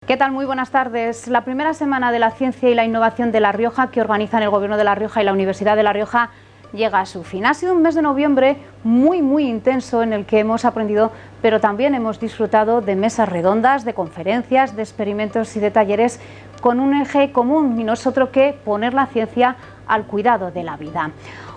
¿Qué tal? Muy buenas tardes. La primera semana de la ciencia y la innovación de La Rioja, que organizan el Gobierno de La Rioja y la Universidad de La Rioja, llega a su fin. Ha sido un mes de noviembre muy intenso en el que hemos aprendido, pero también hemos disfrutado de mesas redondas, de conferencias, de experimentos y de talleres con un eje común, y no es otro que poner la ciencia al cuidado de la vida.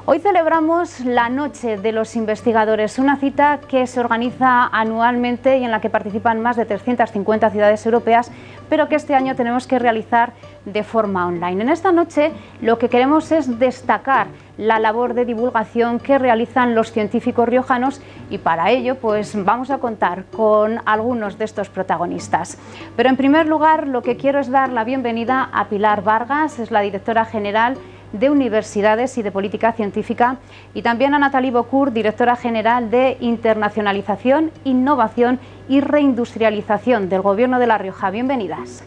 Hoy celebramos la Noche de los Investigadores, una cita que se organiza anualmente y en la que participan más de 350 ciudades europeas, pero que este año tenemos que realizar de forma online. En esta noche lo que queremos es destacar la labor de divulgación que realizan los científicos riojanos, y para ello pues vamos a contar con algunos de estos protagonistas. Pero en primer lugar lo que quiero es dar la bienvenida a Pilar Vargas, es la directora general de Universidades y de Política Científica, y también a Nathalie Beaucourt, directora general de Internacionalización, Innovación y Reindustrialización del Gobierno de La Rioja. Bienvenidas.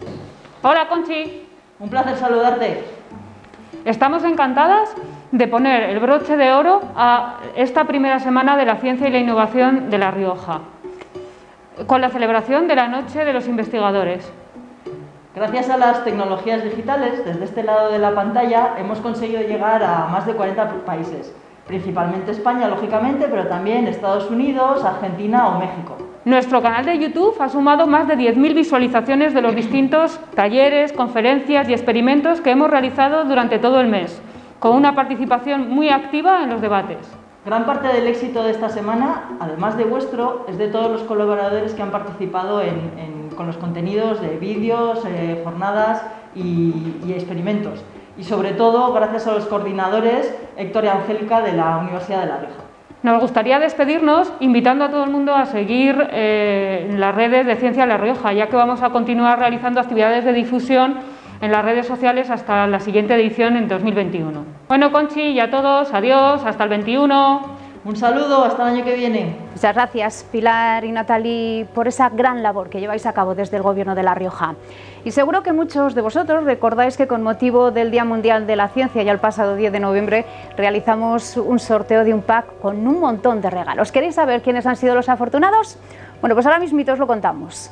Hola, Conchi. Un placer saludarte. Estamos encantadas de poner el broche de oro a esta primera semana de la ciencia y la innovación de La Rioja, con la celebración de la Noche de los Investigadores. Gracias a las tecnologías digitales, desde este lado de la pantalla hemos conseguido llegar a más de 40 países, principalmente España, lógicamente, pero también Estados Unidos, Argentina o México. Nuestro canal de YouTube ha sumado más de 10.000 visualizaciones de los distintos talleres, conferencias y experimentos que hemos realizado durante todo el mes, con una participación muy activa en los debates. Gran parte del éxito de esta semana, además de vuestro, es de todos los colaboradores que han participado con los contenidos de vídeos, jornadas y experimentos. Y sobre todo gracias a los coordinadores Héctor y Angélica de la Universidad de La Rioja. Nos gustaría despedirnos invitando a todo el mundo a seguir las redes de Ciencia La Rioja, ya que vamos a continuar realizando actividades de difusión en las redes sociales hasta la siguiente edición en 2021. Bueno, Conchi, y a todos, adiós, hasta el 21. Un saludo, hasta el año que viene. Muchas gracias, Pilar y Nathalie, por esa gran labor que lleváis a cabo desde el Gobierno de La Rioja. Y seguro que muchos de vosotros recordáis que con motivo del Día Mundial de la Ciencia, ya el pasado 10 de noviembre, realizamos un sorteo de un pack con un montón de regalos. ¿Queréis saber quiénes han sido los afortunados? Bueno, pues ahora mismito os lo contamos.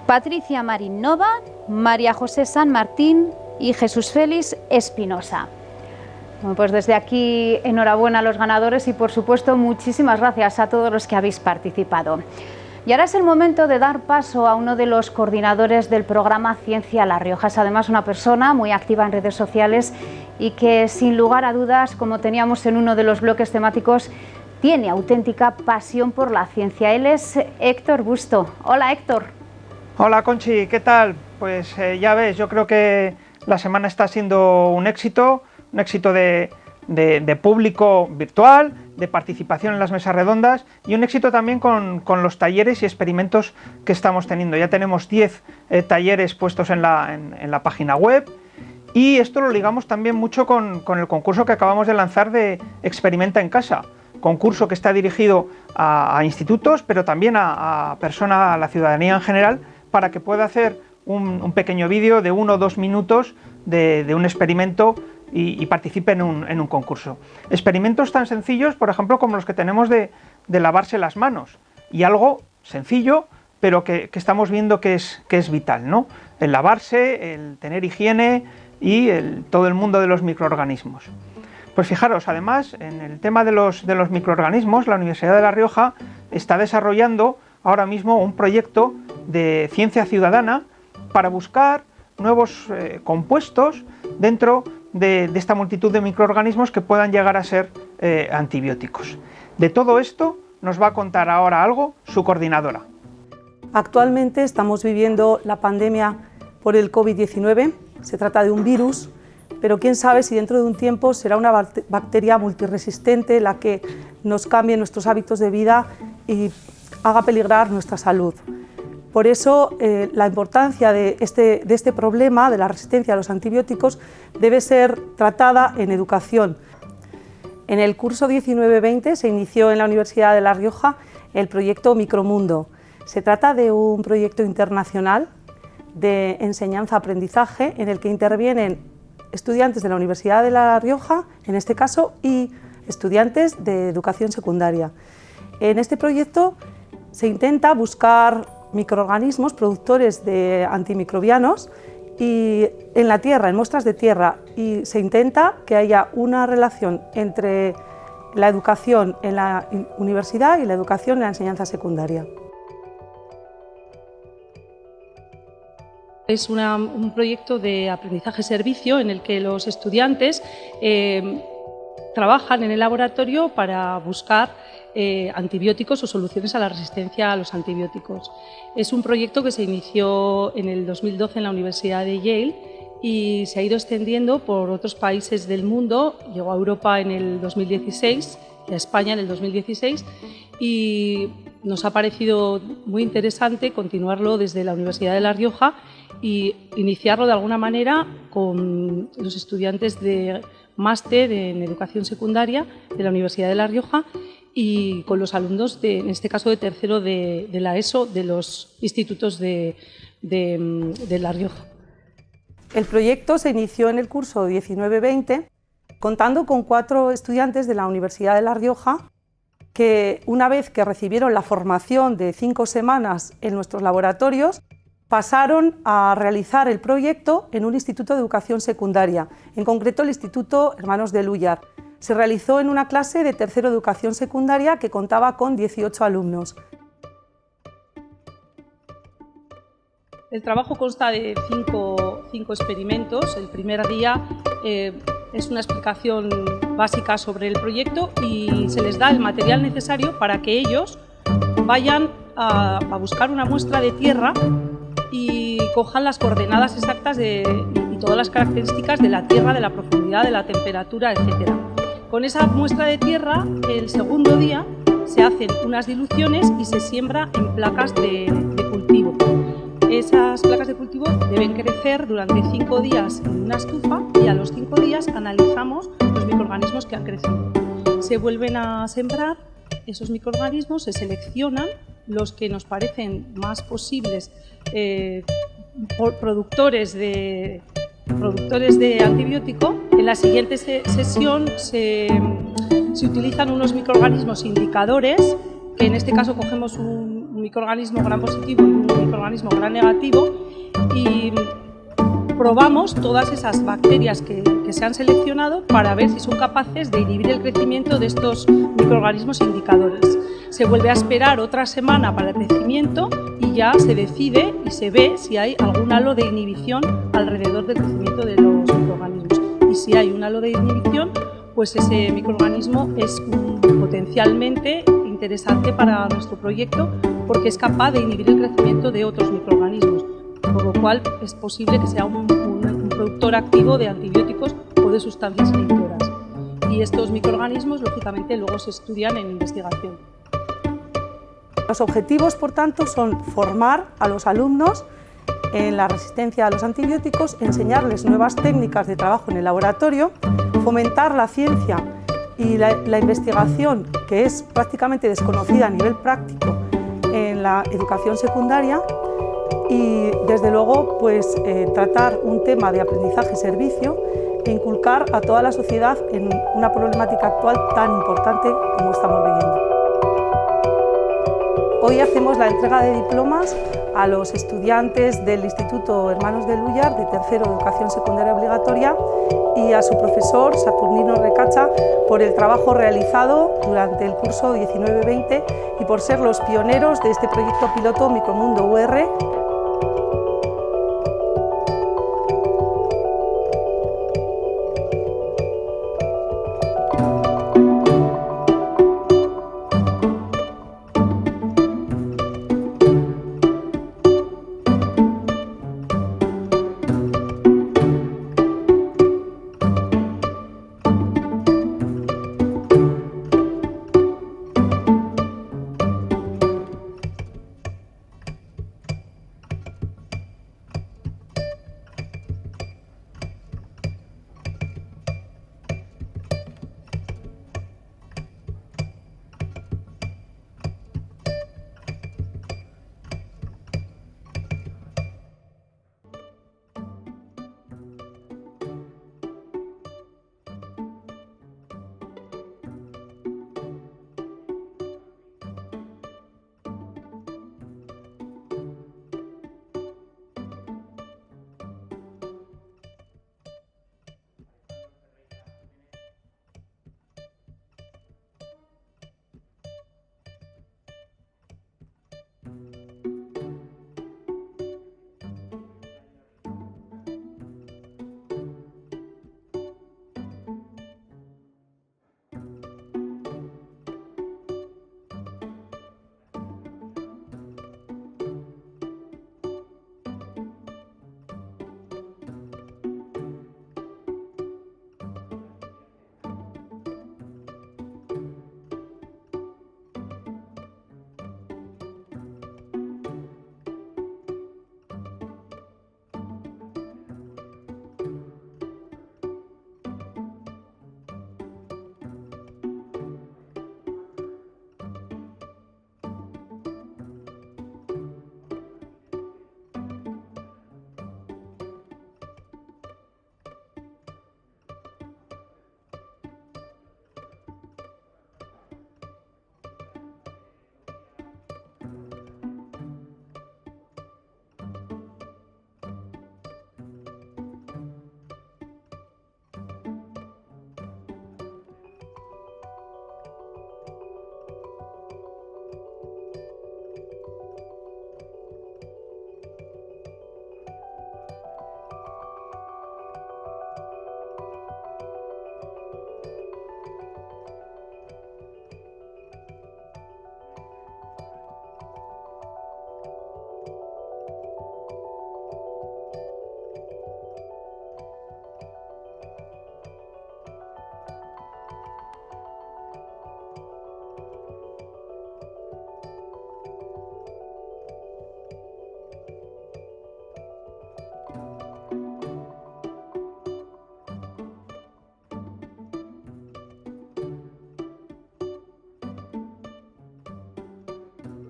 Patricia Marín Nova, María José San Martín y Jesús Félix Espinosa. Bueno, pues desde aquí enhorabuena a los ganadores y por supuesto muchísimas gracias a todos los que habéis participado. Y ahora es el momento de dar paso a uno de los coordinadores del programa Ciencia La Rioja. Es además una persona muy activa en redes sociales y que sin lugar a dudas, como teníamos en uno de los bloques temáticos, tiene auténtica pasión por la ciencia. Él es Héctor Busto. Hola, Héctor. Hola, Conchi, ¿qué tal? Pues ya ves, yo creo que la semana está siendo un éxito de público virtual, de participación en las mesas redondas y un éxito también con los talleres y experimentos que estamos teniendo. Ya tenemos 10 talleres puestos en la página web, y esto lo ligamos también mucho con el concurso que acabamos de lanzar de Experimenta en Casa, concurso que está dirigido a institutos, pero también a la ciudadanía en general, para que pueda hacer un pequeño vídeo de 1 o 2 minutos de un experimento y participe en un concurso. Experimentos tan sencillos, por ejemplo, como los que tenemos de lavarse las manos, y algo sencillo, pero que estamos viendo que es vital, ¿no? El lavarse, el tener higiene y todo el mundo de los microorganismos. Pues fijaros, además, en el tema de los microorganismos, la Universidad de La Rioja está desarrollando ahora mismo un proyecto de ciencia ciudadana para buscar nuevos compuestos dentro de esta multitud de microorganismos que puedan llegar a ser antibióticos. De todo esto nos va a contar ahora algo su coordinadora. Actualmente estamos viviendo la pandemia por el COVID-19. Se trata de un virus, pero quién sabe si dentro de un tiempo será una bacteria multiresistente la que nos cambie nuestros hábitos de vida y haga peligrar nuestra salud. Por eso la importancia de este problema, de la resistencia a los antibióticos, debe ser tratada en educación. En el curso 19-20 se inició en la Universidad de La Rioja el proyecto Micromundo. Se trata de un proyecto internacional de enseñanza-aprendizaje en el que intervienen estudiantes de la Universidad de La Rioja, en este caso, y estudiantes de educación secundaria. En este proyecto se intenta buscar microorganismos productores de antimicrobianos y en la tierra, en muestras de tierra, y se intenta que haya una relación entre la educación en la universidad y la educación en la enseñanza secundaria. Es un proyecto de aprendizaje-servicio en el que los estudiantes trabajan en el laboratorio para buscar antibióticos o soluciones a la resistencia a los antibióticos. Es un proyecto que se inició en el 2012 en la Universidad de Yale y se ha ido extendiendo por otros países del mundo. Llegó a Europa en el 2016 y a España en el 2016 y nos ha parecido muy interesante continuarlo desde la Universidad de La Rioja y iniciarlo de alguna manera con los estudiantes de máster en educación secundaria de la Universidad de La Rioja y con los alumnos, en este caso de tercero de la ESO, de los institutos de La Rioja. El proyecto se inició en el curso 19-20, contando con 4 estudiantes de la Universidad de La Rioja que, una vez que recibieron la formación de 5 semanas en nuestros laboratorios, pasaron a realizar el proyecto en un instituto de educación secundaria, en concreto el Instituto Hermanos de Lúllar. Se realizó en una clase de tercero de educación secundaria que contaba con 18 alumnos. El trabajo consta de 5 experimentos. El primer día es una explicación básica sobre el proyecto y se les da el material necesario para que ellos vayan a buscar una muestra de tierra y cojan las coordenadas exactas y todas las características de la tierra, de la profundidad, de la temperatura, etc. Con esa muestra de tierra, el segundo día se hacen unas diluciones y se siembra en placas de cultivo. Esas placas de cultivo deben crecer durante 5 días en una estufa y a los 5 días analizamos los microorganismos que han crecido. Se vuelven a sembrar esos microorganismos, se seleccionan los que nos parecen más posibles productores de antibiótico. En la siguiente sesión se utilizan unos microorganismos indicadores, que en este caso cogemos un microorganismo gram positivo y un microorganismo gram negativo y probamos todas esas bacterias que se han seleccionado para ver si son capaces de inhibir el crecimiento de estos microorganismos indicadores. Se vuelve a esperar otra semana para el crecimiento y ya se decide y se ve si hay algún halo de inhibición alrededor del crecimiento de los microorganismos. Y si hay un halo de inhibición, pues ese microorganismo es potencialmente interesante para nuestro proyecto porque es capaz de inhibir el crecimiento de otros microorganismos, por lo cual es posible que sea un productor activo de antibióticos o de sustancias inhibidoras. Y estos microorganismos, lógicamente, luego se estudian en investigación. Los objetivos, por tanto, son formar a los alumnos en la resistencia a los antibióticos, enseñarles nuevas técnicas de trabajo en el laboratorio, fomentar la ciencia y la investigación, que es prácticamente desconocida a nivel práctico en la educación secundaria, y desde luego pues, tratar un tema de aprendizaje-servicio e inculcar a toda la sociedad en una problemática actual tan importante como estamos viviendo. Hoy hacemos la entrega de diplomas a los estudiantes del Instituto Hermanos de Lúllar de tercero de educación secundaria obligatoria y a su profesor Saturnino Recacha por el trabajo realizado durante el curso 19-20 y por ser los pioneros de este proyecto piloto Micromundo UR.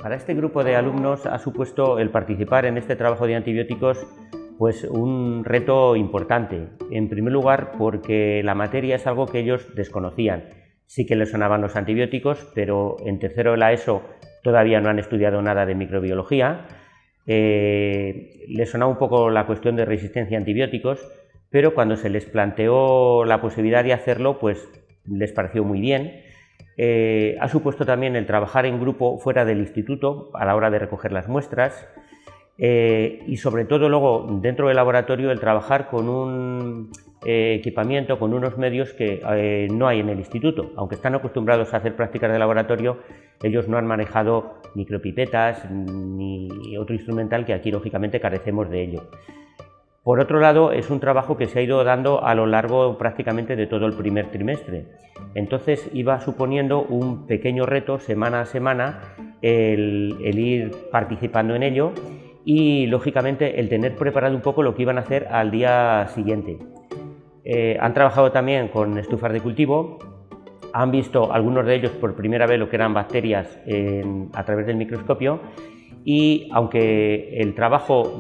Para este grupo de alumnos ha supuesto el participar en este trabajo de antibióticos pues un reto importante. En primer lugar, porque la materia es algo que ellos desconocían. Sí que les sonaban los antibióticos, pero en tercero de la ESO todavía no han estudiado nada de microbiología. Les sonaba un poco la cuestión de resistencia a antibióticos, pero cuando se les planteó la posibilidad de hacerlo, pues les pareció muy bien. Ha supuesto también el trabajar en grupo fuera del instituto a la hora de recoger las muestras y sobre todo luego dentro del laboratorio el trabajar con un equipamiento, con unos medios que no hay en el instituto. Aunque están acostumbrados a hacer prácticas de laboratorio, ellos no han manejado micropipetas ni otro instrumental que aquí lógicamente carecemos de ello. Por otro lado, es un trabajo que se ha ido dando a lo largo prácticamente de todo el primer trimestre. Entonces iba suponiendo un pequeño reto semana a semana el ir participando en ello y lógicamente el tener preparado un poco lo que iban a hacer al día siguiente. Han trabajado también con estufas de cultivo, han visto algunos de ellos por primera vez lo que eran bacterias a través del microscopio. Y aunque el trabajo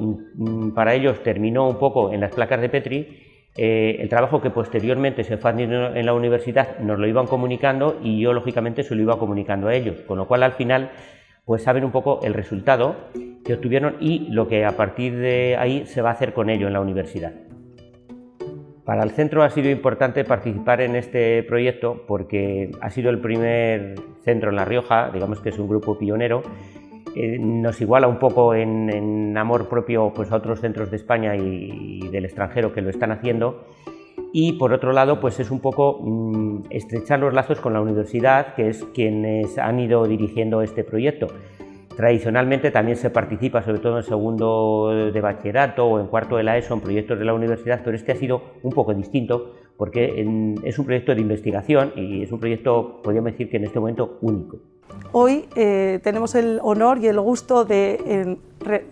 para ellos terminó un poco en las placas de Petri, el trabajo que posteriormente se fue haciendo en la universidad nos lo iban comunicando y yo lógicamente se lo iba comunicando a ellos, con lo cual al final pues saben un poco el resultado que obtuvieron y lo que a partir de ahí se va a hacer con ello en la universidad. Para el centro ha sido importante participar en este proyecto porque ha sido el primer centro en La Rioja, digamos que es un grupo pionero. Nos iguala un poco en amor propio pues, a otros centros de España y del extranjero que lo están haciendo y por otro lado pues es un poco estrechar los lazos con la universidad, que es quienes han ido dirigiendo este proyecto. Tradicionalmente también se participa, sobre todo en segundo de bachillerato o en cuarto de la ESO, en proyectos de la universidad, pero este ha sido un poco distinto porque es un proyecto de investigación y es un proyecto, podríamos decir que en este momento único. Hoy tenemos el honor y el gusto de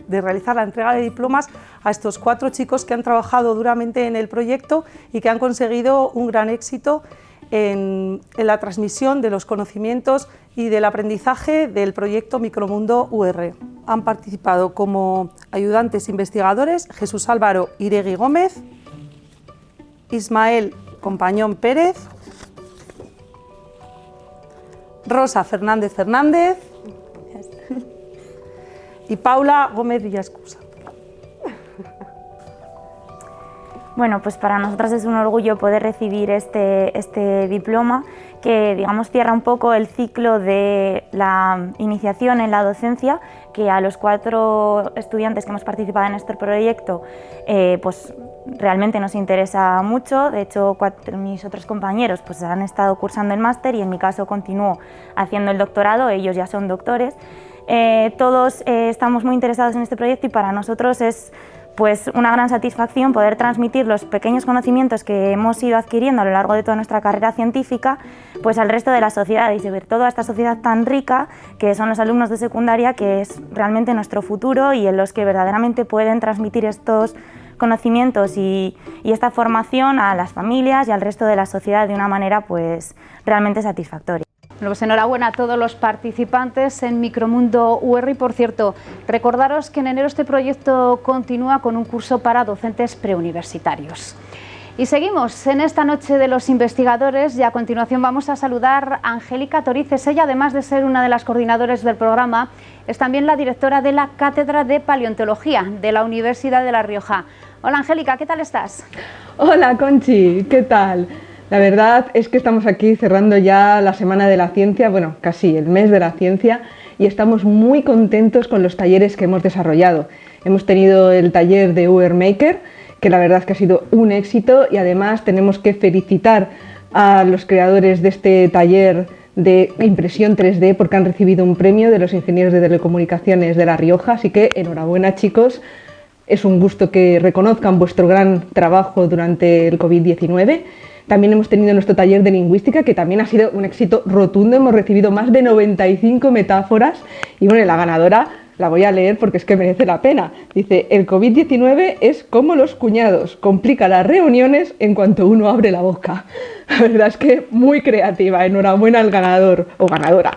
realizar la entrega de diplomas a estos 4 chicos que han trabajado duramente en el proyecto y que han conseguido un gran éxito en la transmisión de los conocimientos y del aprendizaje del proyecto Micromundo UR. Han participado como ayudantes investigadores Jesús Álvaro Iregui Gómez, Ismael Compañón Pérez, Rosa Fernández Fernández y Paula Gómez Villascusa. Bueno, pues para nosotras es un orgullo poder recibir este diploma que, digamos, cierra un poco el ciclo de la iniciación en la docencia, que a los 4 estudiantes que hemos participado en este proyecto pues realmente nos interesa mucho. De hecho, mis otros compañeros pues han estado cursando el máster y en mi caso continúo haciendo el doctorado, ellos ya son doctores. Todos estamos muy interesados en este proyecto y para nosotros es pues una gran satisfacción poder transmitir los pequeños conocimientos que hemos ido adquiriendo a lo largo de toda nuestra carrera científica pues al resto de la sociedad y sobre toda esta sociedad tan rica que son los alumnos de secundaria, que es realmente nuestro futuro y en los que verdaderamente pueden transmitir estos conocimientos y esta formación a las familias y al resto de la sociedad de una manera pues realmente satisfactoria. Bueno, pues enhorabuena a todos los participantes en Micromundo UR. Por cierto, recordaros que en enero este proyecto continúa con un curso para docentes preuniversitarios. Y seguimos en esta noche de los investigadores y a continuación vamos a saludar a Angélica Torices. Ella, además de ser una de las coordinadoras del programa, es también la directora de la Cátedra de Paleontología de la Universidad de La Rioja. Hola Angélica, ¿qué tal estás? Hola Conchi, ¿qué tal? La verdad es que estamos aquí cerrando ya la Semana de la Ciencia, bueno, casi el mes de la ciencia, y estamos muy contentos con los talleres que hemos desarrollado. Hemos tenido el taller de UR Maker, que la verdad es que ha sido un éxito, y además tenemos que felicitar a los creadores de este taller de impresión 3D porque han recibido un premio de los ingenieros de telecomunicaciones de La Rioja, así que enhorabuena chicos, es un gusto que reconozcan vuestro gran trabajo durante el COVID-19. También hemos tenido nuestro taller de lingüística, que también ha sido un éxito rotundo. Hemos recibido más de 95 metáforas y bueno, la ganadora la voy a leer porque es que merece la pena. Dice, el COVID-19 es como los cuñados, complica las reuniones en cuanto uno abre la boca. La verdad es que muy creativa, enhorabuena al ganador o ganadora.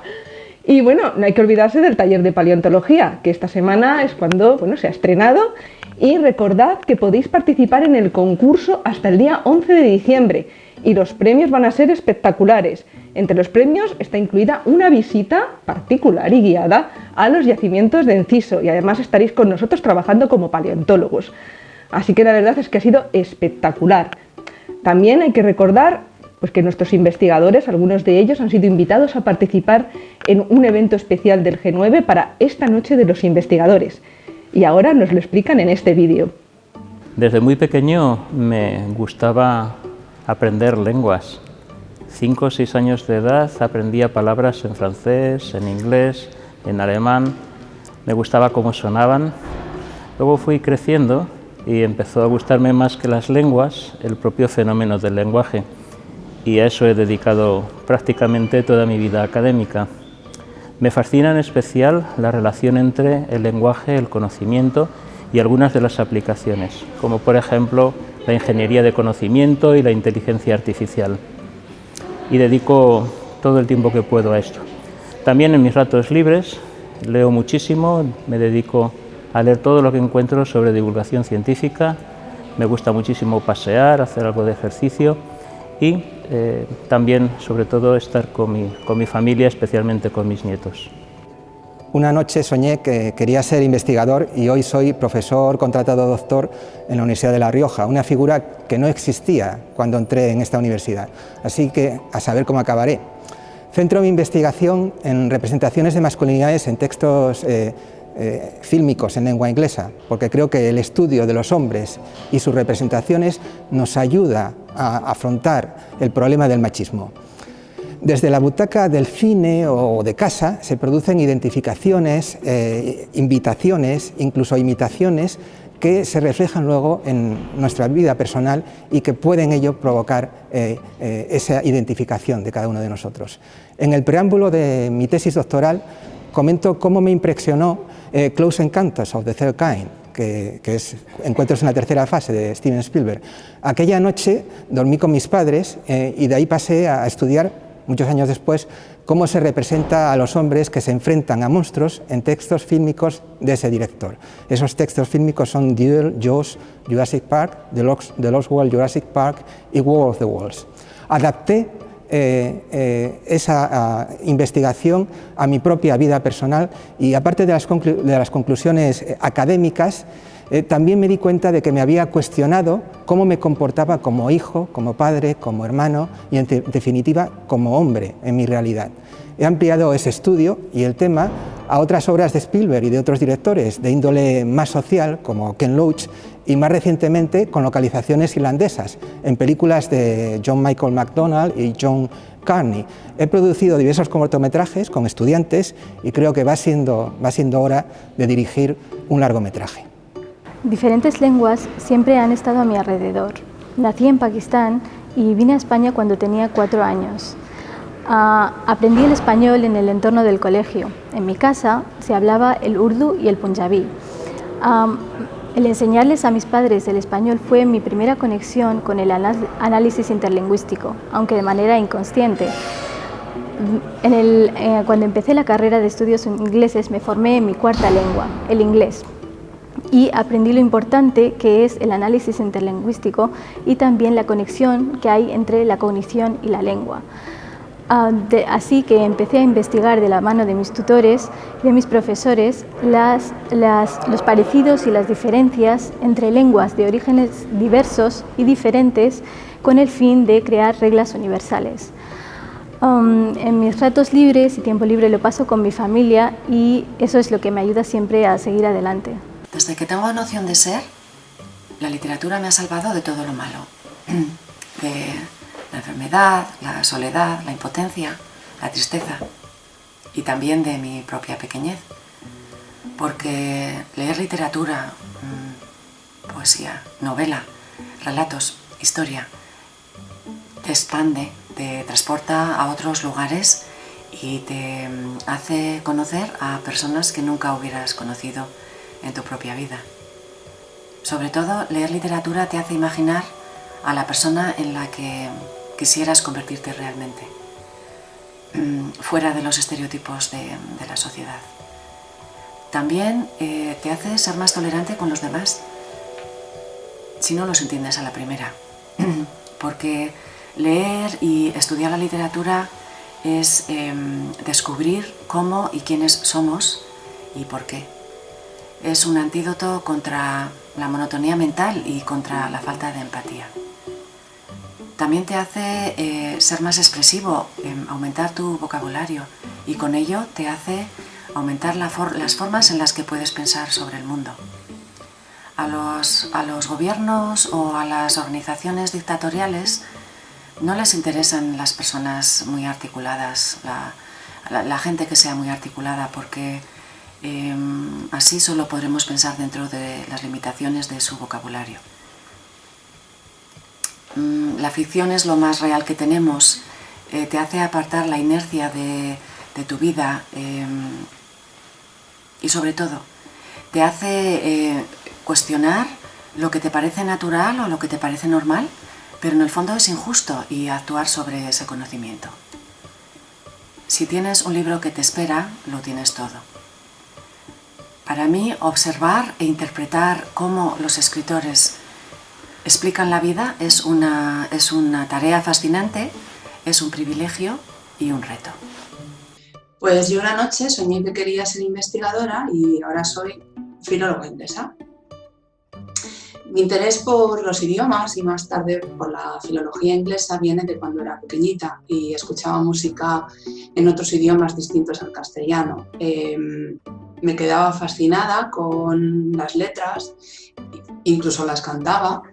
Y bueno, no hay que olvidarse del taller de paleontología, que esta semana es cuando se ha estrenado. Y recordad que podéis participar en el concurso hasta el día 11 de diciembre y los premios van a ser espectaculares. Entre los premios está incluida una visita particular y guiada a los yacimientos de Enciso y además estaréis con nosotros trabajando como paleontólogos. Así que la verdad es que ha sido espectacular. También hay que recordar pues, que nuestros investigadores, algunos de ellos, han sido invitados a participar en un evento especial del G9 para esta noche de los investigadores. Y ahora nos lo explican en este vídeo. Desde muy pequeño me gustaba aprender lenguas. 5 o 6 años de edad aprendía palabras en francés, en inglés, en alemán. Me gustaba cómo sonaban. Luego fui creciendo y empezó a gustarme más que las lenguas el propio fenómeno del lenguaje. Y a eso he dedicado prácticamente toda mi vida académica. Me fascina en especial la relación entre el lenguaje, el conocimiento y algunas de las aplicaciones, como por ejemplo la ingeniería de conocimiento y la inteligencia artificial. Y dedico todo el tiempo que puedo a esto. También en mis ratos libres leo muchísimo, me dedico a leer todo lo que encuentro sobre divulgación científica, me gusta muchísimo pasear, hacer algo de ejercicio y también, sobre todo, estar con mi familia, especialmente con mis nietos. Una noche soñé que quería ser investigador y hoy soy profesor contratado doctor en la Universidad de La Rioja, una figura que no existía cuando entré en esta universidad, así que a saber cómo acabaré. Centro mi investigación en representaciones de masculinidades en textos fílmicos en lengua inglesa, porque creo que el estudio de los hombres y sus representaciones nos ayuda a afrontar el problema del machismo. Desde la butaca del cine o de casa se producen identificaciones, invitaciones, incluso imitaciones que se reflejan luego en nuestra vida personal y que pueden ello provocar esa identificación de cada uno de nosotros. En el preámbulo de mi tesis doctoral comento cómo me impresionó Close Encounters of the Third Kind, que es Encuentros en la tercera fase de Steven Spielberg. Aquella noche dormí con mis padres y de ahí pasé a estudiar, muchos años después, cómo se representa a los hombres que se enfrentan a monstruos en textos fílmicos de ese director. Esos textos fílmicos son Duel, Jaws, Jurassic Park, The Lost World, Jurassic Park y War of the Worlds. Adapté esa investigación a mi propia vida personal y aparte de las conclusiones académicas, también me di cuenta de que me había cuestionado cómo me comportaba como hijo, como padre, como hermano y, en definitiva, como hombre en mi realidad. He ampliado ese estudio y el tema a otras obras de Spielberg y de otros directores de índole más social, como Ken Loach, y más recientemente con localizaciones irlandesas, en películas de John Michael McDonald y John Carney. He producido diversos cortometrajes con estudiantes y creo que va siendo hora de dirigir un largometraje. Diferentes lenguas siempre han estado a mi alrededor. Nací en Pakistán y vine a España cuando tenía 4 años. Aprendí el español en el entorno del colegio. En mi casa se hablaba el urdu y el punjabí. El enseñarles a mis padres el español fue mi primera conexión con el análisis interlingüístico, aunque de manera inconsciente. Cuando empecé la carrera de estudios ingleses me formé en mi 4ª lengua, el inglés, y aprendí lo importante que es el análisis interlingüístico y también la conexión que hay entre la cognición y la lengua. Así que empecé a investigar de la mano de mis tutores y de mis profesores los parecidos y las diferencias entre lenguas de orígenes diversos y diferentes con el fin de crear reglas universales. En mis ratos libres y tiempo libre lo paso con mi familia y eso es lo que me ayuda siempre a seguir adelante. Desde que tengo noción de ser, la literatura me ha salvado de todo lo malo. De la enfermedad, la soledad, la impotencia, la tristeza y también de mi propia pequeñez. Porque leer literatura, poesía, novela, relatos, historia, te expande, te transporta a otros lugares y te hace conocer a personas que nunca hubieras conocido en tu propia vida. Sobre todo, leer literatura te hace imaginar a la persona en la que quisieras convertirte realmente, fuera de los estereotipos de la sociedad. También te hace ser más tolerante con los demás, si no los entiendes a la primera, porque leer y estudiar la literatura es descubrir cómo y quiénes somos y por qué. Es un antídoto contra la monotonía mental y contra la falta de empatía. También te hace ser más expresivo, aumentar tu vocabulario y con ello te hace aumentar las formas en las que puedes pensar sobre el mundo. A los gobiernos o a las organizaciones dictatoriales no les interesan las personas muy articuladas, la gente que sea muy articulada, porque así solo podremos pensar dentro de las limitaciones de su vocabulario. La ficción es lo más real que tenemos, te hace apartar la inercia de tu vida y sobre todo te hace cuestionar lo que te parece natural o lo que te parece normal, pero en el fondo es injusto y actuar sobre ese conocimiento. Si tienes un libro que te espera, lo tienes todo. Para mí, observar e interpretar cómo los escritores explican la vida es una tarea fascinante, es un privilegio y un reto. Pues yo una noche soñé que quería ser investigadora y ahora soy filóloga inglesa. Mi interés por los idiomas y más tarde por la filología inglesa viene de cuando era pequeñita y escuchaba música en otros idiomas distintos al castellano. Me quedaba fascinada con las letras, incluso las cantaba,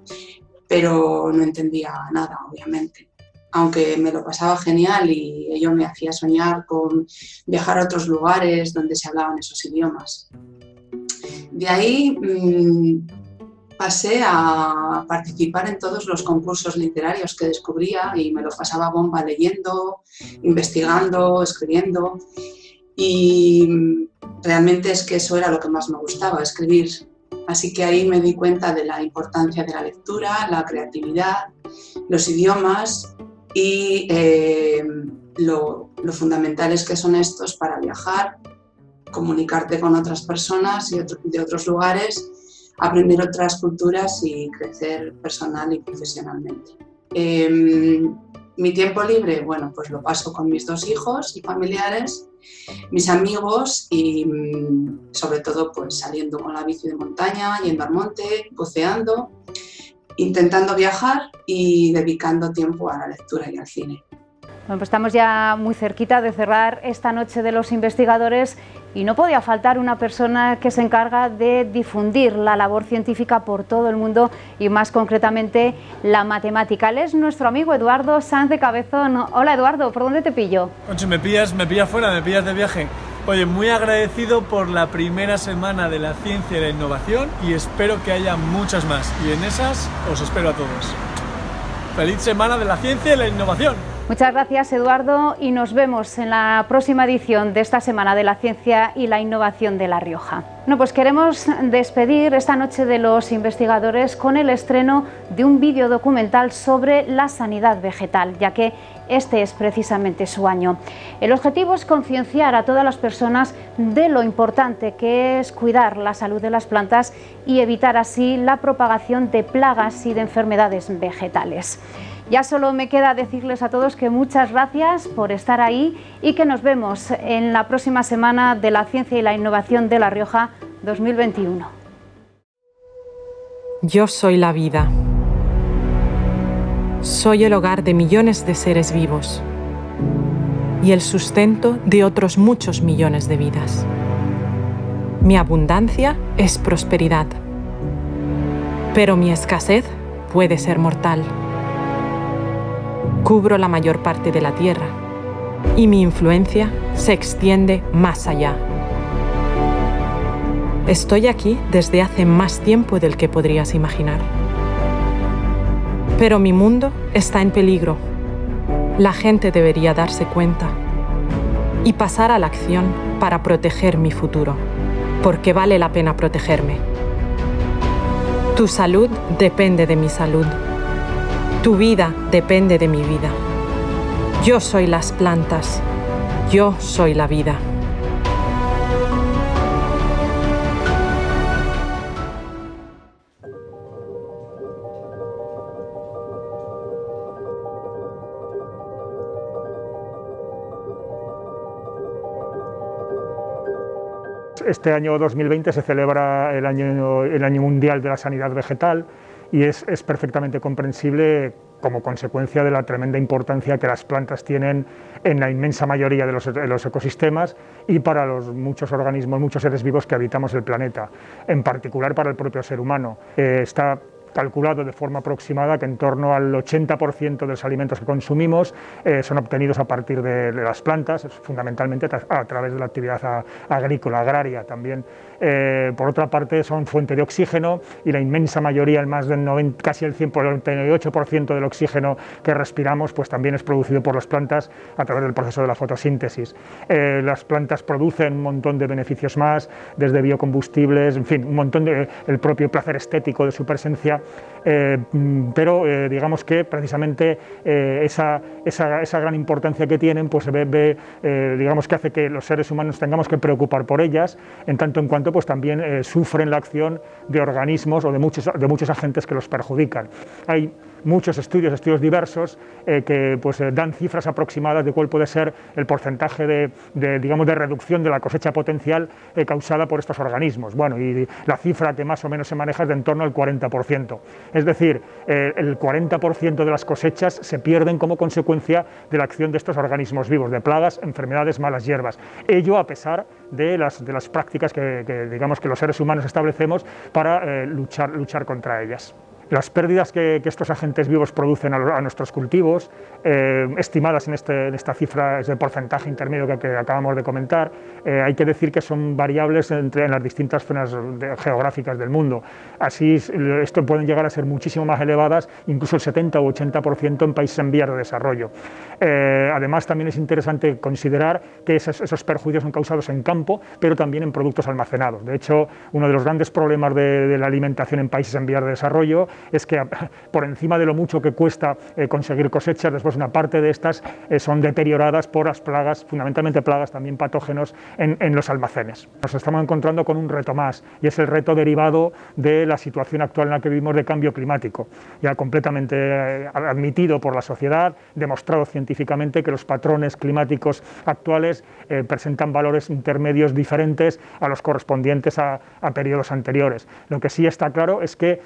pero no entendía nada, obviamente. Aunque me lo pasaba genial y ello me hacía soñar con viajar a otros lugares donde se hablaban esos idiomas. De ahí pasé a participar en todos los concursos literarios que descubría y me lo pasaba bomba leyendo, investigando, escribiendo. Y realmente es que eso era lo que más me gustaba, escribir. Así que ahí me di cuenta de la importancia de la lectura, la creatividad, los idiomas y lo fundamentales que son estos para viajar, comunicarte con otras personas de otros lugares, aprender otras culturas y crecer personal y profesionalmente. Mi tiempo libre, bueno, pues lo paso con mis 2 hijos y familiares, mis amigos y sobre todo pues saliendo con la bici de montaña, yendo al monte, buceando, intentando viajar y dedicando tiempo a la lectura y al cine. Bueno, pues estamos ya muy cerquita de cerrar esta noche de los investigadores y no podía faltar una persona que se encarga de difundir la labor científica por todo el mundo y más concretamente la matemática. Él es nuestro amigo Eduardo Sanz de Cabezón. Hola Eduardo, ¿por dónde te pillo? Conchi, me pillas fuera, me pillas de viaje. Oye, muy agradecido por la primera semana de la ciencia y la innovación y espero que haya muchas más. Y en esas os espero a todos. ¡Feliz semana de la ciencia y la innovación! Muchas gracias Eduardo y nos vemos en la próxima edición de esta Semana de la Ciencia y la Innovación de La Rioja. Bueno, pues queremos despedir esta noche de los investigadores con el estreno de un vídeo documental sobre la sanidad vegetal, ya que este es precisamente su año. El objetivo es concienciar a todas las personas de lo importante que es cuidar la salud de las plantas y evitar así la propagación de plagas y de enfermedades vegetales. Ya solo me queda decirles a todos que muchas gracias por estar ahí y que nos vemos en la próxima Semana de la Ciencia y la Innovación de La Rioja 2021. Yo soy la vida. Soy el hogar de millones de seres vivos y el sustento de otros muchos millones de vidas. Mi abundancia es prosperidad, pero mi escasez puede ser mortal. Cubro la mayor parte de la tierra y mi influencia se extiende más allá. Estoy aquí desde hace más tiempo del que podrías imaginar. Pero mi mundo está en peligro. La gente debería darse cuenta y pasar a la acción para proteger mi futuro, porque vale la pena protegerme. Tu salud depende de mi salud. Tu vida depende de mi vida. Yo soy las plantas. Yo soy la vida. Este año 2020 se celebra el año Mundial de la Sanidad Vegetal y es perfectamente comprensible como consecuencia de la tremenda importancia que las plantas tienen en la inmensa mayoría de los ecosistemas y para los muchos organismos, muchos seres vivos que habitamos el planeta, en particular para el propio ser humano. Está calculado de forma aproximada que en torno al 80% de los alimentos que consumimos son obtenidos a partir de las plantas, fundamentalmente a través de la actividad agrícola, agraria también. Por otra parte, son fuente de oxígeno y la inmensa mayoría, casi el 98% del oxígeno que respiramos, pues también es producido por las plantas a través del proceso de la fotosíntesis. Las plantas producen un montón de beneficios más, desde biocombustibles, en fin, un montón de el propio placer estético de su presencia, pero digamos que precisamente esa gran importancia que tienen, pues se ve digamos que hace que los seres humanos tengamos que preocupar por ellas, en tanto en cuanto pues también sufren la acción de organismos o de muchos agentes que los perjudican. Hay muchos estudios diversos que pues, dan cifras aproximadas de cuál puede ser el porcentaje de reducción de la cosecha potencial causada por estos organismos. Bueno, y la cifra que más o menos se maneja es de en torno al 40%. Es decir, el 40% de las cosechas se pierden como consecuencia de la acción de estos organismos vivos, de plagas, enfermedades, malas hierbas. Ello a pesar de las prácticas que digamos que los seres humanos establecemos para luchar contra ellas. Las pérdidas que estos agentes vivos producen a nuestros cultivos, estimadas en esta cifra, ese porcentaje intermedio que acabamos de comentar, hay que decir que son variables en las distintas zonas geográficas del mundo. Así, esto pueden llegar a ser muchísimo más elevadas, incluso el 70 o 80% en países en vías de desarrollo. Además, también es interesante considerar que esos perjuicios son causados en campo, pero también en productos almacenados. De hecho, uno de los grandes problemas de la alimentación en países en vías de desarrollo es que por encima de lo mucho que cuesta conseguir cosechas, después una parte de estas son deterioradas por las plagas, fundamentalmente plagas, también patógenos en los almacenes. Nos estamos encontrando con un reto más, y es el reto derivado de la situación actual en la que vivimos de cambio climático, ya completamente admitido por la sociedad, demostrado científicamente que los patrones climáticos actuales presentan valores intermedios diferentes a los correspondientes a periodos anteriores. Lo que sí está claro es que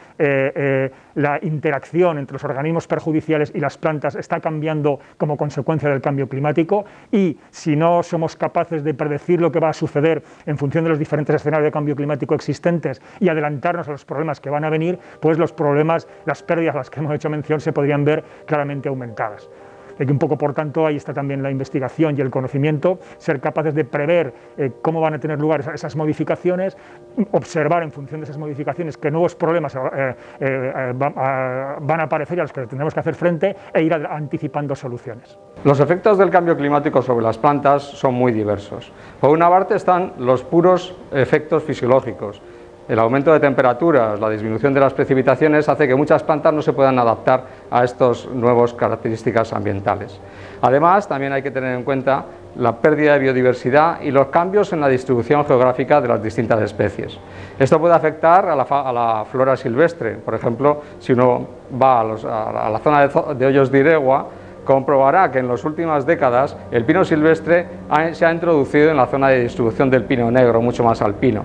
la interacción entre los organismos perjudiciales y las plantas está cambiando como consecuencia del cambio climático, y si no somos capaces de predecir lo que va a suceder en función de los diferentes escenarios de cambio climático existentes y adelantarnos a los problemas que van a venir, pues los problemas, las pérdidas a las que hemos hecho mención se podrían ver claramente aumentadas. Y un poco, por tanto, ahí está también la investigación y el conocimiento, ser capaces de prever cómo van a tener lugar esas modificaciones, observar en función de esas modificaciones qué nuevos problemas van a aparecer y a los que tendremos que hacer frente, e ir anticipando soluciones. Los efectos del cambio climático sobre las plantas son muy diversos. Por una parte están los puros efectos fisiológicos. El aumento de temperaturas, la disminución de las precipitaciones hace que muchas plantas no se puedan adaptar a estas nuevas características ambientales. Además, también hay que tener en cuenta la pérdida de biodiversidad y los cambios en la distribución geográfica de las distintas especies. Esto puede afectar a la flora silvestre. Por ejemplo, si uno va a la zona de Hoyos de Iregua, comprobará que en las últimas décadas el pino silvestre se ha introducido en la zona de distribución del pino negro, mucho más alpino.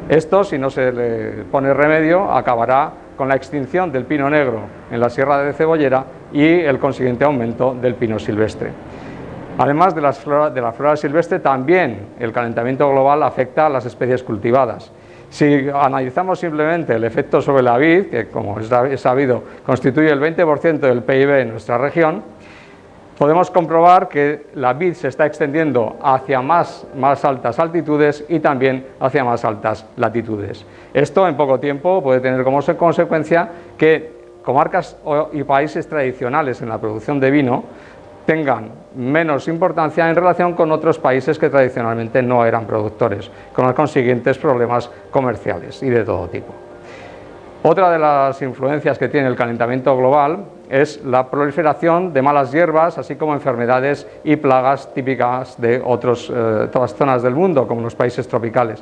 Esto, si no se le pone remedio, acabará con la extinción del pino negro en la Sierra de Cebollera y el consiguiente aumento del pino silvestre. Además de la flora silvestre, también el calentamiento global afecta a las especies cultivadas. Si analizamos simplemente el efecto sobre la vid, que como es sabido constituye el 20% del PIB en nuestra región, podemos comprobar que la vid se está extendiendo hacia más altas altitudes y también hacia más altas latitudes. Esto en poco tiempo puede tener como consecuencia que comarcas y países tradicionales en la producción de vino tengan menos importancia en relación con otros países que tradicionalmente no eran productores, con los consiguientes problemas comerciales y de todo tipo. Otra de las influencias que tiene el calentamiento global es la proliferación de malas hierbas, así como enfermedades y plagas típicas de otras zonas del mundo, como los países tropicales.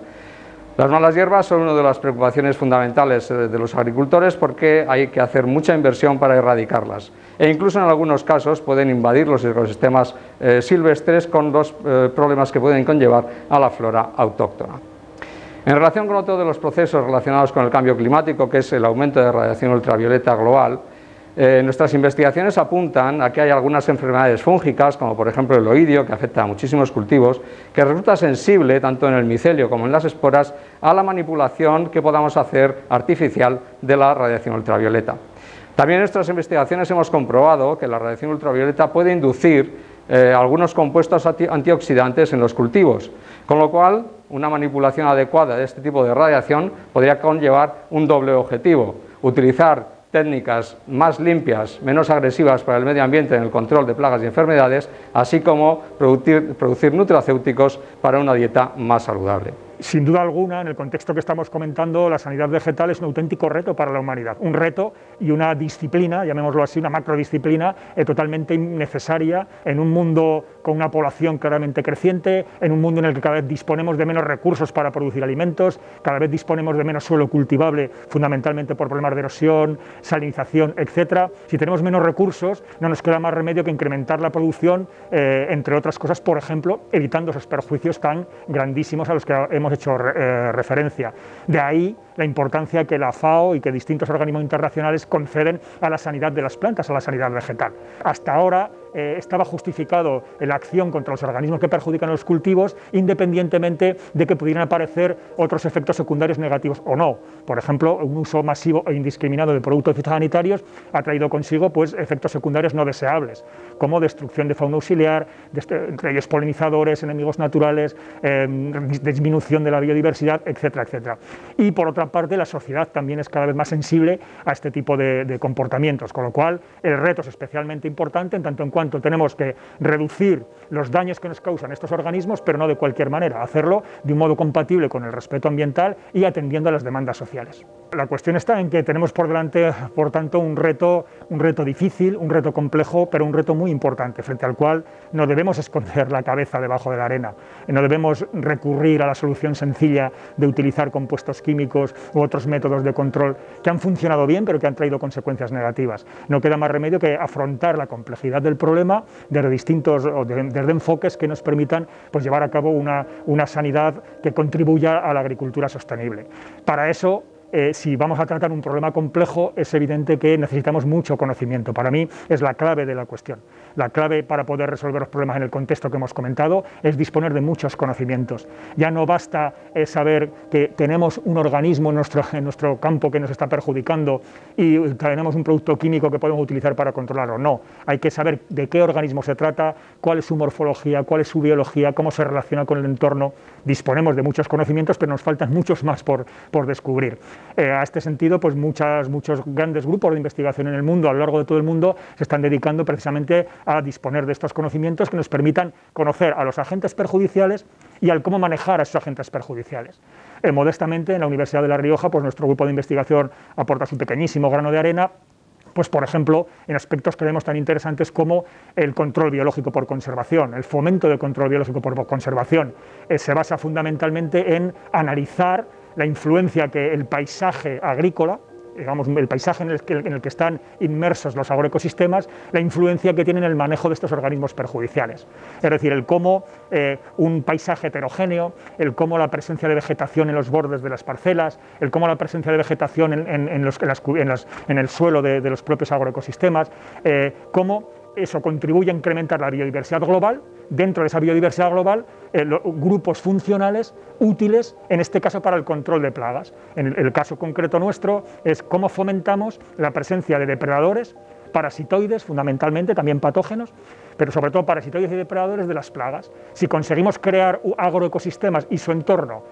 Las malas hierbas son una de las preocupaciones fundamentales de los agricultores, porque hay que hacer mucha inversión para erradicarlas, e incluso en algunos casos pueden invadir los ecosistemas silvestres con los problemas que pueden conllevar a la flora autóctona. En relación con otro de los procesos relacionados con el cambio climático, que es el aumento de radiación ultravioleta global, nuestras investigaciones apuntan a que hay algunas enfermedades fúngicas, como por ejemplo el oidio, que afecta a muchísimos cultivos, que resulta sensible, tanto en el micelio como en las esporas, a la manipulación que podamos hacer artificial de la radiación ultravioleta. También en nuestras investigaciones hemos comprobado que la radiación ultravioleta puede inducir algunos compuestos antioxidantes en los cultivos, con lo cual una manipulación adecuada de este tipo de radiación podría conllevar un doble objetivo: utilizar técnicas más limpias, menos agresivas para el medio ambiente en el control de plagas y enfermedades, así como producir nutracéuticos para una dieta más saludable. Sin duda alguna, en el contexto que estamos comentando, la sanidad vegetal es un auténtico reto para la humanidad. Un reto y una disciplina, llamémoslo así, una macrodisciplina necesaria en un mundo con una población claramente creciente, en un mundo en el que cada vez disponemos de menos recursos para producir alimentos, cada vez disponemos de menos suelo cultivable, fundamentalmente por problemas de erosión, salinización, etc. Si tenemos menos recursos, no nos queda más remedio que incrementar la producción, entre otras cosas, por ejemplo, evitando esos perjuicios tan grandísimos a los que hemos hecho referencia. De ahí la importancia que la FAO y que distintos organismos internacionales conceden a la sanidad de las plantas, a la sanidad vegetal. Hasta ahora estaba justificado la acción contra los organismos que perjudican a los cultivos, independientemente de que pudieran aparecer otros efectos secundarios negativos o no. Por ejemplo, un uso masivo e indiscriminado de productos fitosanitarios ha traído consigo efectos secundarios no deseables, como destrucción de fauna auxiliar, entre ellos polinizadores, enemigos naturales, disminución de la biodiversidad, etcétera, etcétera. Y por otra otra parte la sociedad también es cada vez más sensible a este tipo de comportamientos, con lo cual el reto es especialmente importante en tanto en cuanto tenemos que reducir los daños que nos causan estos organismos, pero no de cualquier manera, hacerlo de un modo compatible con el respeto ambiental y atendiendo a las demandas sociales. La cuestión está en que tenemos por delante, por tanto, un reto difícil, un reto complejo, pero un reto muy importante, frente al cual no debemos esconder la cabeza debajo de la arena, no debemos recurrir a la solución sencilla de utilizar compuestos químicos u otros métodos de control que han funcionado bien, pero que han traído consecuencias negativas. No queda más remedio que afrontar la complejidad del problema desde distintos desde enfoques que nos permitan pues, llevar a cabo una sanidad que contribuya a la agricultura sostenible. Para eso, si vamos a tratar un problema complejo, es evidente que necesitamos mucho conocimiento. Para mí es la clave de la cuestión. La clave para poder resolver los problemas en el contexto que hemos comentado es disponer de muchos conocimientos. Ya no basta saber que tenemos un organismo en nuestro campo que nos está perjudicando y tenemos un producto químico que podemos utilizar para controlarlo. No, hay que saber de qué organismo se trata, cuál es su morfología, cuál es su biología, cómo se relaciona con el entorno. Disponemos de muchos conocimientos, pero nos faltan muchos más por descubrir. A este sentido, pues muchos grandes grupos de investigación en el mundo, a lo largo de todo el mundo, se están dedicando precisamente a disponer de estos conocimientos que nos permitan conocer a los agentes perjudiciales y al cómo manejar a esos agentes perjudiciales. Modestamente, en la Universidad de La Rioja, pues nuestro grupo de investigación aporta su pequeñísimo grano de arena, pues por ejemplo, en aspectos que vemos tan interesantes como el control biológico por conservación, el fomento del control biológico por conservación. Se basa fundamentalmente en analizar la influencia que el paisaje agrícola, digamos, el paisaje en el que están inmersos los agroecosistemas, la influencia que tienen en el manejo de estos organismos perjudiciales. Es decir, el cómo un paisaje heterogéneo, el cómo la presencia de vegetación en los bordes de las parcelas, el cómo la presencia de vegetación en el suelo de los propios agroecosistemas, cómo eso contribuye a incrementar la biodiversidad global. Dentro de esa biodiversidad global, grupos funcionales útiles, en este caso para el control de plagas. En el caso concreto nuestro es cómo fomentamos la presencia de depredadores, parasitoides fundamentalmente, también patógenos, pero sobre todo parasitoides y depredadores de las plagas. Si conseguimos crear agroecosistemas y su entorno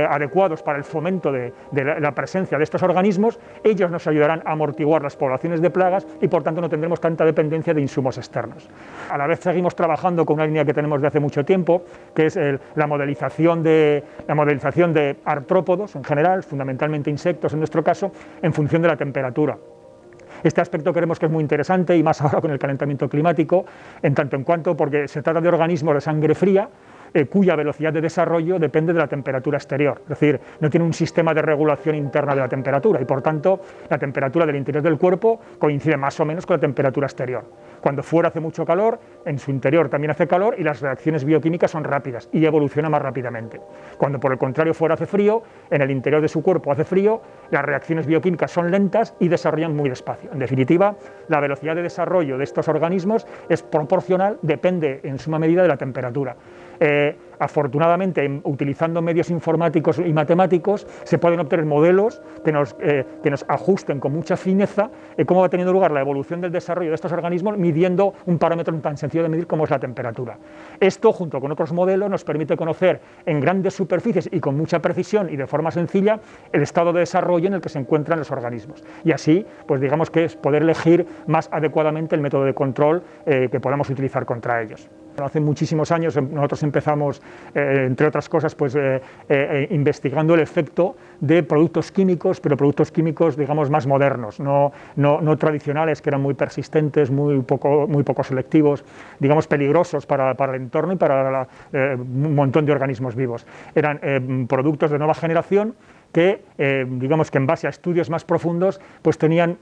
adecuados para el fomento de la presencia de estos organismos, ellos nos ayudarán a amortiguar las poblaciones de plagas y por tanto no tendremos tanta dependencia de insumos externos. A la vez seguimos trabajando con una línea que tenemos de hace mucho tiempo, que es la modelización de artrópodos en general, fundamentalmente insectos en nuestro caso, en función de la temperatura. Este aspecto creemos que es muy interesante y más ahora con el calentamiento climático, en tanto en cuanto porque se trata de organismos de sangre fría, cuya velocidad de desarrollo depende de la temperatura exterior, es decir, no tiene un sistema de regulación interna de la temperatura y por tanto la temperatura del interior del cuerpo coincide más o menos con la temperatura exterior. Cuando fuera hace mucho calor, en su interior también hace calor y las reacciones bioquímicas son rápidas y evoluciona más rápidamente. Cuando por el contrario fuera hace frío, en el interior de su cuerpo hace frío, las reacciones bioquímicas son lentas y desarrollan muy despacio. En definitiva, la velocidad de desarrollo de estos organismos es proporcional, depende en suma medida de la temperatura. Afortunadamente, utilizando medios informáticos y matemáticos, se pueden obtener modelos que nos ajusten con mucha fineza cómo va teniendo lugar la evolución del desarrollo de estos organismos, midiendo un parámetro tan sencillo de medir como es la temperatura. Esto, junto con otros modelos, nos permite conocer en grandes superficies y con mucha precisión y de forma sencilla el estado de desarrollo en el que se encuentran los organismos. Y así, pues digamos que es poder elegir más adecuadamente el método de control que podamos utilizar contra ellos. Hace muchísimos años nosotros empezamos, entre otras cosas, pues, investigando el efecto de productos químicos, pero productos químicos, digamos, más modernos, no tradicionales, que eran muy persistentes, muy poco selectivos, digamos, peligrosos para el entorno y para un montón de organismos vivos. Eran productos de nueva generación que, digamos que en base a estudios más profundos, pues tenían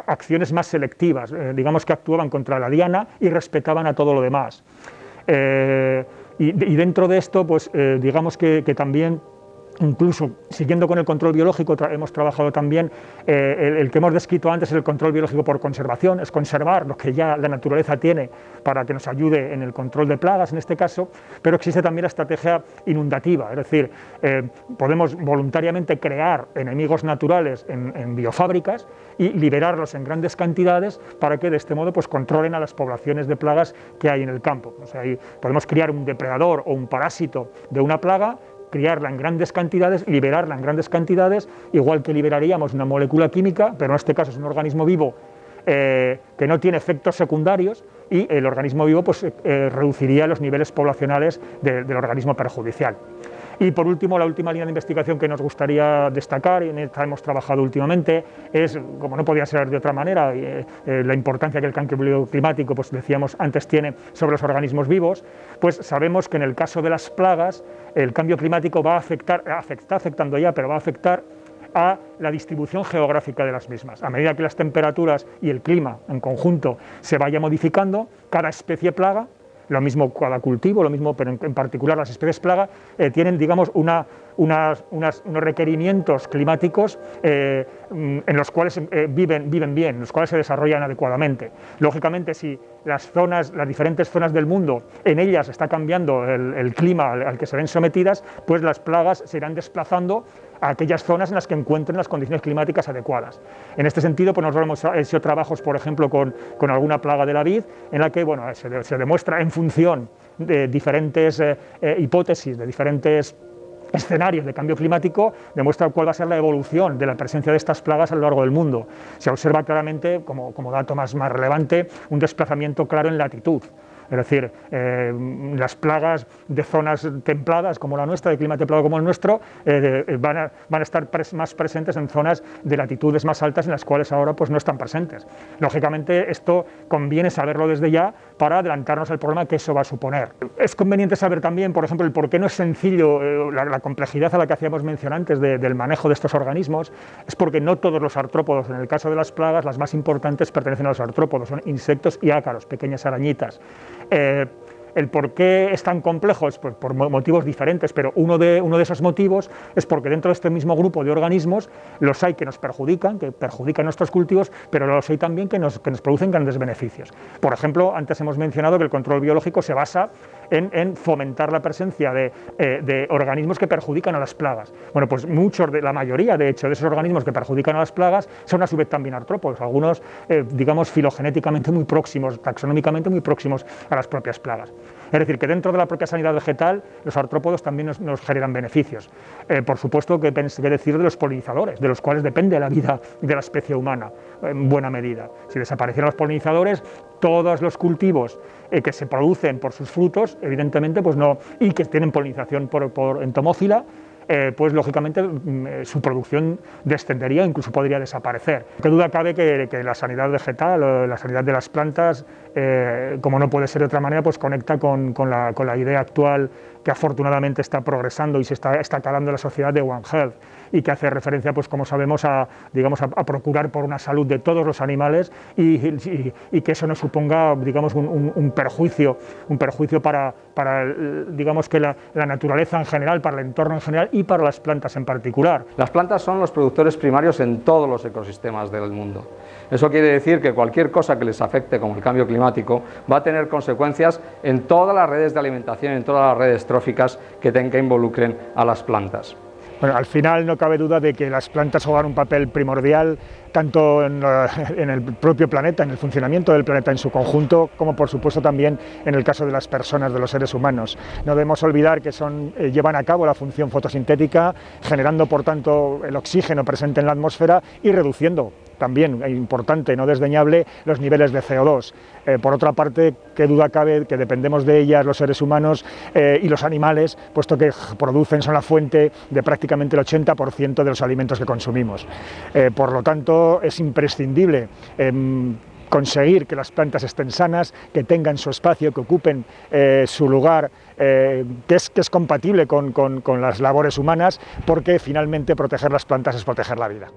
acciones más selectivas, digamos que actuaban contra la diana y respetaban a todo lo demás. Y dentro de esto, pues digamos que también, incluso siguiendo con el control biológico, hemos trabajado también el que hemos descrito antes, el control biológico por conservación, es conservar lo que ya la naturaleza tiene para que nos ayude en el control de plagas en este caso, pero existe también la estrategia inundativa, es decir, podemos voluntariamente crear enemigos naturales en biofábricas y liberarlos en grandes cantidades para que de este modo pues controlen a las poblaciones de plagas que hay en el campo. O sea, podemos criar un depredador o un parásito de una plaga, criarla en grandes cantidades, liberarla en grandes cantidades, igual que liberaríamos una molécula química, pero en este caso es un organismo vivo que no tiene efectos secundarios, y el organismo vivo pues, reduciría los niveles poblacionales del organismo perjudicial. Y por último, la última línea de investigación que nos gustaría destacar, y en esta hemos trabajado últimamente, es, como no podía ser de otra manera, la importancia que el cambio climático, pues decíamos antes, tiene sobre los organismos vivos. Pues sabemos que en el caso de las plagas, el cambio climático va a afectar, está afectando ya, pero va a afectar a la distribución geográfica de las mismas. A medida que las temperaturas y el clima en conjunto se vaya modificando, cada especie plaga, lo mismo cada cultivo, lo mismo, pero en particular las especies plaga, tienen, digamos, unos requerimientos climáticos en los cuales viven bien, en los cuales se desarrollan adecuadamente. Lógicamente, si las diferentes zonas del mundo, en ellas está cambiando el clima al que se ven sometidas, pues las plagas se irán desplazando a aquellas zonas en las que encuentren las condiciones climáticas adecuadas. En este sentido, pues nosotros hemos hecho trabajos, por ejemplo, con alguna plaga de la vid, en la que bueno, se demuestra en función de diferentes hipótesis, de diferentes escenarios de cambio climático, demuestra cuál va a ser la evolución de la presencia de estas plagas a lo largo del mundo. Se observa claramente, como dato más relevante, un desplazamiento claro en latitud. Es decir, las plagas de zonas templadas como la nuestra, de clima templado como el nuestro, van a estar más presentes en zonas de latitudes más altas en las cuales ahora pues, no están presentes. Lógicamente, esto conviene saberlo desde ya para adelantarnos al problema que eso va a suponer. Es conveniente saber también, por ejemplo, el por qué no es sencillo, la complejidad a la que hacíamos mención antes del manejo de estos organismos, es porque no todos los artrópodos, en el caso de las plagas, las más importantes pertenecen a los artrópodos, son insectos y ácaros, pequeñas arañitas. El por qué es tan complejo es por motivos diferentes, pero uno de esos motivos es porque dentro de este mismo grupo de organismos los hay que nos perjudican, nuestros cultivos, pero los hay también que nos producen grandes beneficios. Por ejemplo, antes hemos mencionado que el control biológico se basa en fomentar la presencia de organismos que perjudican a las plagas. Bueno, pues la mayoría, de hecho, de esos organismos que perjudican a las plagas son a su vez también artrópodos, algunos, digamos, filogenéticamente muy próximos, taxonómicamente muy próximos a las propias plagas. Es decir, que dentro de la propia sanidad vegetal los artrópodos también nos generan beneficios. Por supuesto, que decir de los polinizadores, de los cuales depende la vida de la especie humana, en buena medida. Si desaparecieran los polinizadores, todos los cultivos que se producen por sus frutos, evidentemente, pues no, y que tienen polinización por entomófila, pues lógicamente su producción descendería, incluso podría desaparecer. Qué duda cabe que la sanidad vegetal, la sanidad de las plantas, como no puede ser de otra manera, pues conecta con la idea actual que afortunadamente está progresando y se está calando en la sociedad de One Health, y que hace referencia, pues como sabemos, a procurar por una salud de todos los animales y que eso no suponga, digamos, un perjuicio para digamos, que la naturaleza en general, para el entorno en general y para las plantas en particular. Las plantas son los productores primarios en todos los ecosistemas del mundo. Eso quiere decir que cualquier cosa que les afecte, como el cambio climático, va a tener consecuencias en todas las redes de alimentación, en todas las redes tróficas que involucren a las plantas. Bueno, al final no cabe duda de que las plantas juegan un papel primordial tanto en el propio planeta, en el funcionamiento del planeta en su conjunto, como por supuesto también en el caso de las personas, de los seres humanos. No debemos olvidar que llevan a cabo la función fotosintética, generando por tanto el oxígeno presente en la atmósfera y reduciendo también, importante, no desdeñable, los niveles de CO2. Por otra parte, qué duda cabe que dependemos de ellas los seres humanos y los animales, puesto que son la fuente de prácticamente el 80% de los alimentos que consumimos. Por lo tanto, es imprescindible conseguir que las plantas estén sanas, que tengan su espacio, que ocupen su lugar, que es compatible con las labores humanas, porque finalmente proteger las plantas es proteger la vida.